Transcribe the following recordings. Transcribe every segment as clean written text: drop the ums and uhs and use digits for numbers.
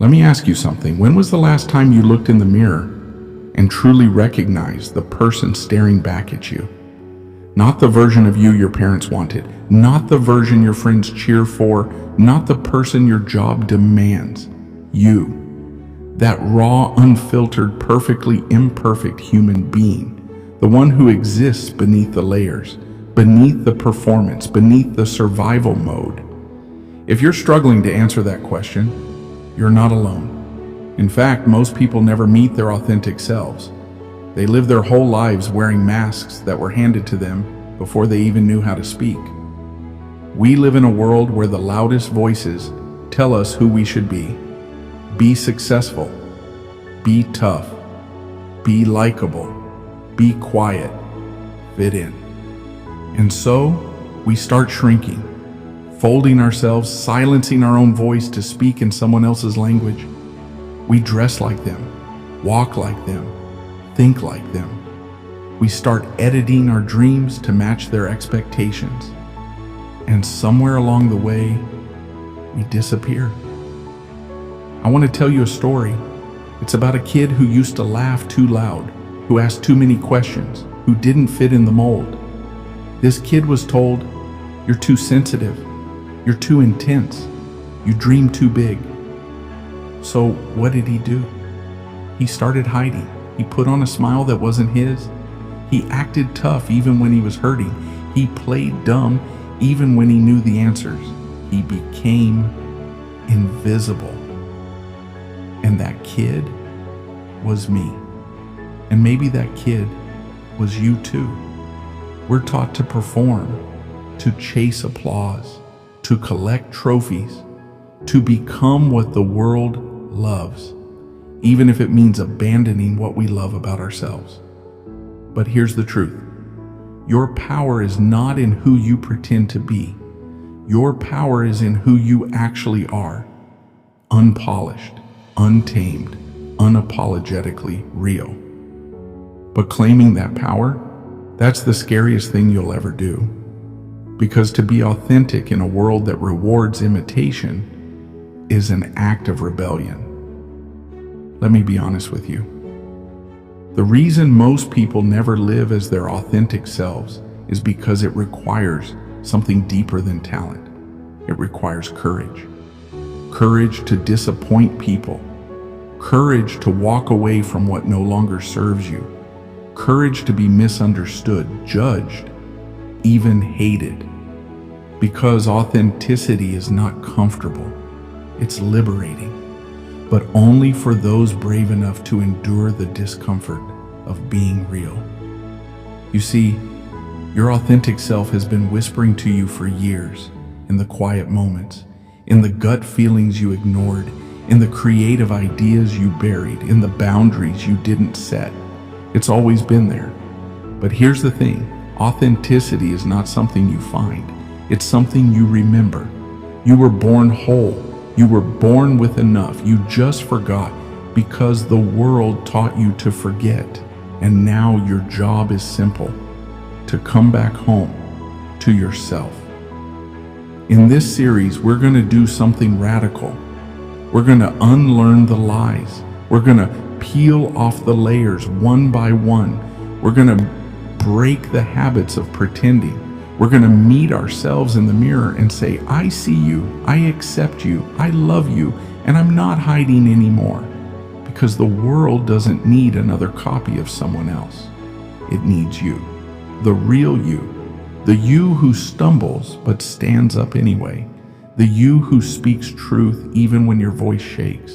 Let me ask you something. When was the last time you looked in the mirror and truly recognized the person staring back at you? Not the version of you your parents wanted, not the version your friends cheer for, not the person your job demands. You. That raw, unfiltered, perfectly imperfect human being. The one who exists beneath the layers, beneath the performance, beneath the survival mode. If you're struggling to answer that question, you're not alone. In fact, most people never meet their authentic selves. They live their whole lives wearing masks that were handed to them before they even knew how to speak. We live in a world where the loudest voices tell us who we should be. Be successful, be tough, be likable, be quiet, fit in. And so we start shrinking, folding ourselves, silencing our own voice to speak in someone else's language. We dress like them, walk like them, think like them. We start editing our dreams to match their expectations. And somewhere along the way, we disappear. I want to tell you a story. It's about a kid who used to laugh too loud, who asked too many questions, who didn't fit in the mold. This kid was told, "You're too sensitive, you're too intense, you dream too big." So what did he do? He started hiding. He put on a smile that wasn't his. He acted tough even when he was hurting. He played dumb even when he knew the answers. He became invisible. And that kid was me. And maybe that kid was you too. We're taught to perform, to chase applause, to collect trophies, to become what the world loves, even if it means abandoning what we love about ourselves. But here's the truth. Your power is not in who you pretend to be. Your power is in who you actually are. Unpolished, untamed, unapologetically real. But claiming that power, that's the scariest thing you'll ever do. Because to be authentic in a world that rewards imitation is an act of rebellion. Let me be honest with you. The reason most people never live as their authentic selves is because it requires something deeper than talent. It requires courage. Courage to disappoint people. Courage to walk away from what no longer serves you. Courage to be misunderstood, judged, even hated. Because authenticity is not comfortable. It's liberating. But only for those brave enough to endure the discomfort of being real. You see, your authentic self has been whispering to you for years, in the quiet moments, in the gut feelings you ignored, in the creative ideas you buried, in the boundaries you didn't set. It's always been there. But here's the thing, authenticity is not something you find. It's something you remember. You were born whole. You were born with enough. You just forgot because the world taught you to forget. And now your job is simple, to come back home to yourself. In this series, we're going to do something radical. We're going to unlearn the lies. We're going to peel off the layers one by one. We're going to break the habits of pretending. We're going to meet ourselves in the mirror and say, I see you, I accept you, I love you, and I'm not hiding anymore. Because the world doesn't need another copy of someone else. It needs you, the real you, the you who stumbles but stands up anyway, the you who speaks truth even when your voice shakes,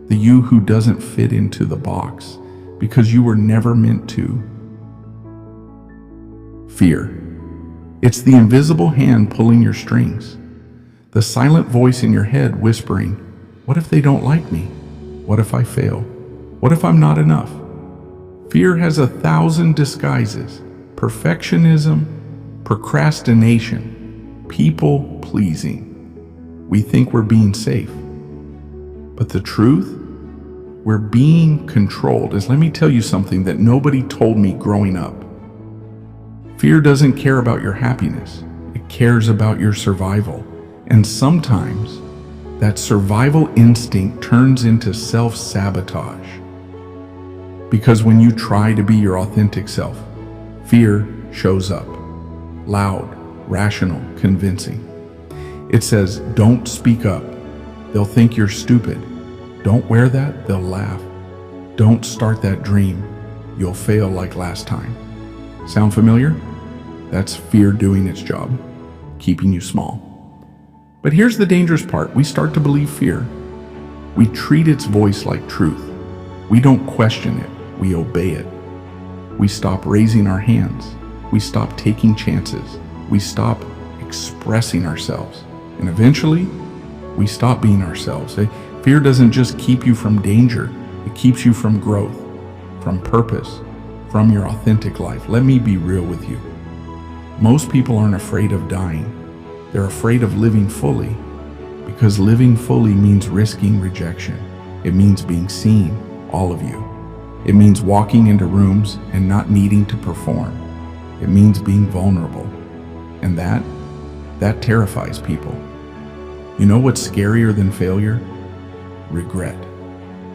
the you who doesn't fit into the box because you were never meant to. Fear. It's the invisible hand pulling your strings, the silent voice in your head whispering, what if they don't like me? What if I fail? What if I'm not enough? Fear has 1,000 disguises: perfectionism, procrastination, people pleasing. We think we're being safe. But the truth? We're being controlled. Let me tell you something that nobody told me growing up. Fear doesn't care about your happiness. It cares about your survival. And sometimes That survival instinct turns into self-sabotage. Because when you try to be your authentic self, fear shows up. Loud, rational, convincing. It says, don't speak up. They'll think you're stupid. Don't wear that, they'll laugh. Don't start that dream. You'll fail like last time. Sound familiar? That's fear doing its job, keeping you small. But here's the dangerous part. We start to believe fear. We treat its voice like truth. We don't question it. We obey it. We stop raising our hands. We stop taking chances. We stop expressing ourselves. And eventually, we stop being ourselves. Fear doesn't just keep you from danger. It keeps you from growth, from purpose, from your authentic life. Let me be real with you. Most people aren't afraid of dying. They're afraid of living fully, because living fully means risking rejection. It means being seen, all of you. It means walking into rooms and not needing to perform. It means being vulnerable. And that terrifies people. You know what's scarier than failure? Regret.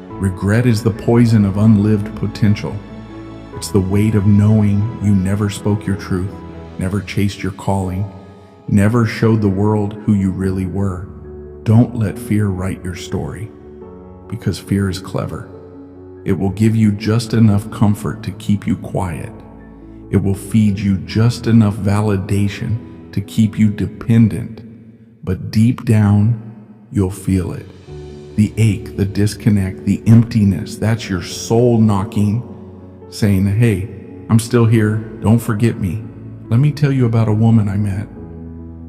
Regret is the poison of unlived potential. It's the weight of knowing you never spoke your truth, never chased your calling, never showed the world who you really were. Don't let fear write your story, because fear is clever. It will give you just enough comfort to keep you quiet. It will feed you just enough validation to keep you dependent. But deep down, you'll feel it. The ache, the disconnect, the emptiness, that's your soul knocking, saying, hey, I'm still here, don't forget me. Let me tell you about a woman I met.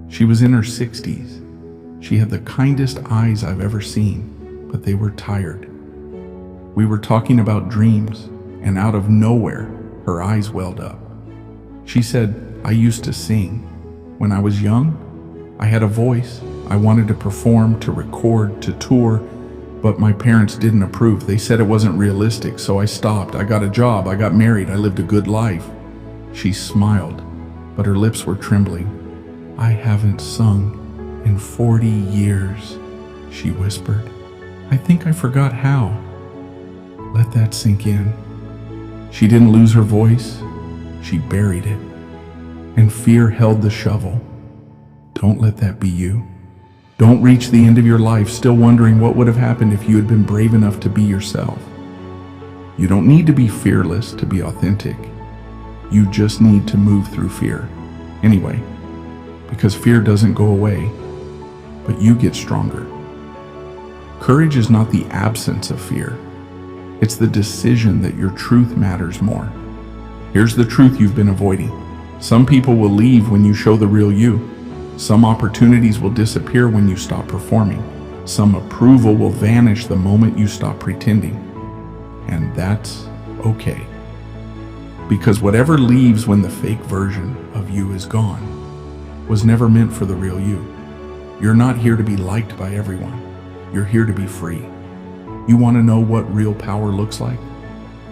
She was in her 60s. She had the kindest eyes I've ever seen, but they were tired. We were talking about dreams, and out of nowhere, her eyes welled up. She said, I used to sing. When I was young, I had a voice. I wanted to perform, to record, to tour, but my parents didn't approve. They said it wasn't realistic, so I stopped. I got a job, I got married, I lived a good life. She smiled, but her lips were trembling. I haven't sung in 40 years, she whispered. I think I forgot how. Let that sink in. She didn't lose her voice, she buried it. And fear held the shovel. Don't let that be you. Don't reach the end of your life still wondering what would have happened if you had been brave enough to be yourself. You don't need to be fearless to be authentic. You just need to move through fear. Anyway, because fear doesn't go away, but you get stronger. Courage is not the absence of fear. It's the decision that your truth matters more. Here's the truth you've been avoiding. Some people will leave when you show the real you. Some opportunities will disappear when you stop performing. Some approval will vanish the moment you stop pretending. And that's okay. Because whatever leaves when the fake version of you is gone was never meant for the real you. You're not here to be liked by everyone. You're here to be free. You want to know what real power looks like?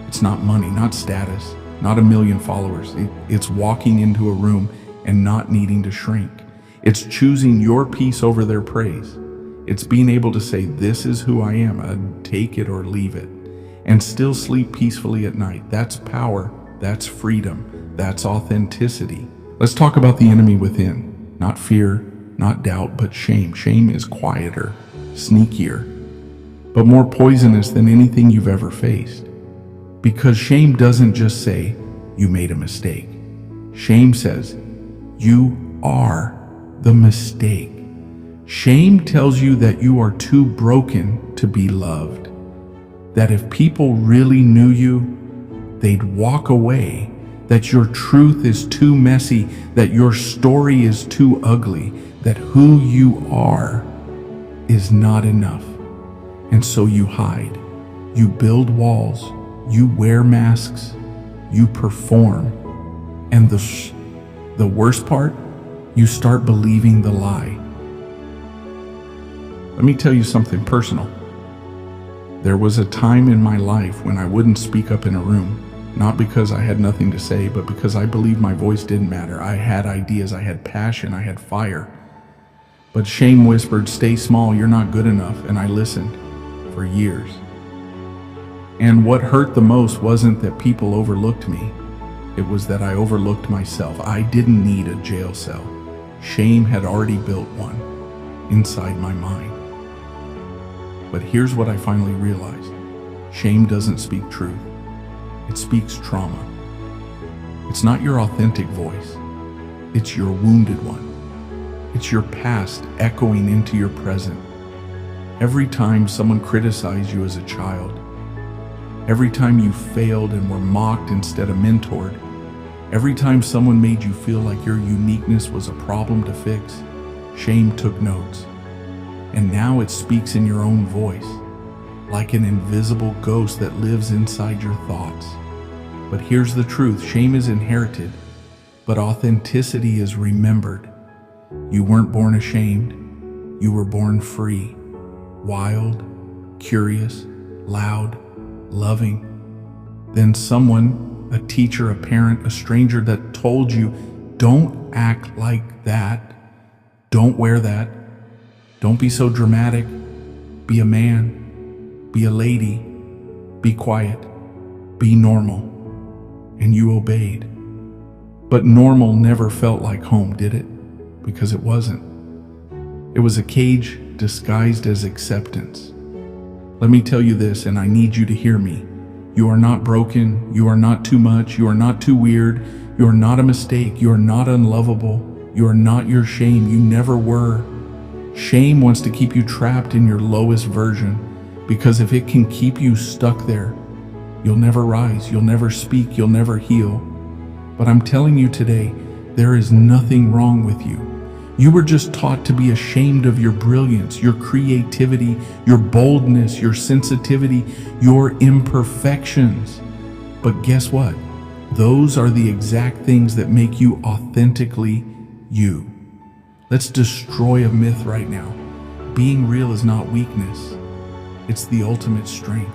It's not money, not status, not a million followers. It's walking into a room and not needing to shrink. It's choosing your peace over their praise. It's being able to say, this is who I am, take it or leave it, and still sleep peacefully at night. That's power, that's freedom, that's authenticity. Let's talk about the enemy within. Not fear, not doubt, but shame. Shame is quieter, sneakier, but more poisonous than anything you've ever faced. Because shame doesn't just say, you made a mistake. Shame says, you are the mistake. Shame tells you that you are too broken to be loved. That if people really knew you, they'd walk away. That your truth is too messy. That your story is too ugly. That who you are is not enough. And so you hide. You build walls. You wear masks. You perform. And the worst part, you start believing the lie. Let me tell you something personal. There was a time in my life when I wouldn't speak up in a room, not because I had nothing to say, but because I believed my voice didn't matter. I had ideas, I had passion, I had fire. But shame whispered, "Stay small, you're not good enough," and I listened for years. And what hurt the most wasn't that people overlooked me. It was that I overlooked myself. I didn't need a jail cell. Shame had already built one inside my mind. But here's what I finally realized. Shame doesn't speak truth. It speaks trauma. It's not your authentic voice. It's your wounded one. It's your past echoing into your present. Every time someone criticized you as a child, every time you failed and were mocked instead of mentored, every time someone made you feel like your uniqueness was a problem to fix, shame took notes. And now it speaks in your own voice, like an invisible ghost that lives inside your thoughts. But here's the truth, shame is inherited, but authenticity is remembered. You weren't born ashamed, you were born free, wild, curious, loud, loving. Then someone, a teacher, a parent, a stranger that told you, don't act like that, don't wear that, don't be so dramatic, be a man, be a lady, be quiet, be normal. And you obeyed. But normal never felt like home, did it? Because it wasn't. It was a cage disguised as acceptance. Let me tell you this, and I need you to hear me. You are not broken. You are not too much. You are not too weird. You are not a mistake. You are not unlovable. You are not your shame. You never were. Shame wants to keep you trapped in your lowest version, because if it can keep you stuck there, you'll never rise, you'll never speak, you'll never heal. But I'm telling you today, there is nothing wrong with you. You were just taught to be ashamed of your brilliance, your creativity, your boldness, your sensitivity, your imperfections. But guess what? Those are the exact things that make you authentically you. Let's destroy a myth right now. Being real is not weakness. It's the ultimate strength.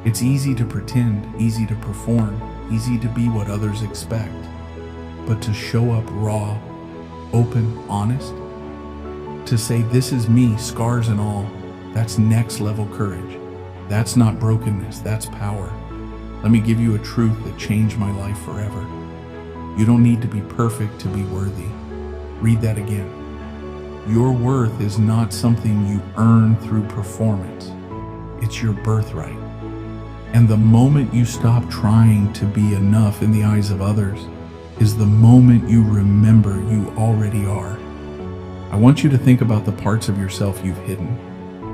It's easy to pretend, easy to perform, easy to be what others expect. But to show up raw, open, honest, to say this is me, scars and all, that's next level courage. That's not brokenness, that's power. Let me give you a truth that changed my life forever. You don't need to be perfect to be worthy. Read that again. Your worth is not something you earn through performance. It's your birthright. And the moment you stop trying to be enough in the eyes of others is the moment you remember you already are. I want you to think about the parts of yourself you've hidden.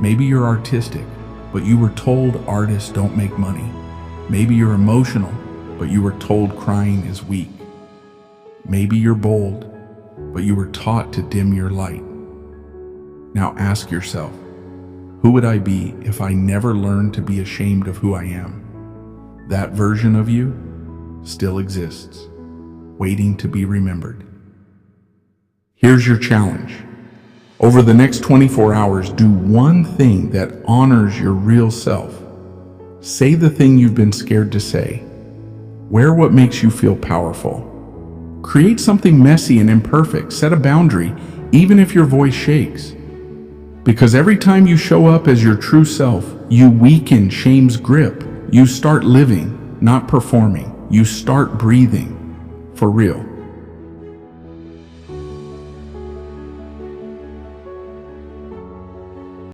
Maybe you're artistic, but you were told artists don't make money. Maybe you're emotional, but you were told crying is weak. Maybe you're bold, but you were taught to dim your light. Now ask yourself, who would I be if I never learned to be ashamed of who I am? That version of you still exists, waiting to be remembered. Here's your challenge. Over the next 24 hours, do one thing that honors your real self. Say the thing you've been scared to say. Wear what makes you feel powerful. Create something messy and imperfect. Set a boundary, even if your voice shakes. Because every time you show up as your true self, you weaken shame's grip. You start living, not performing. You start breathing, for real.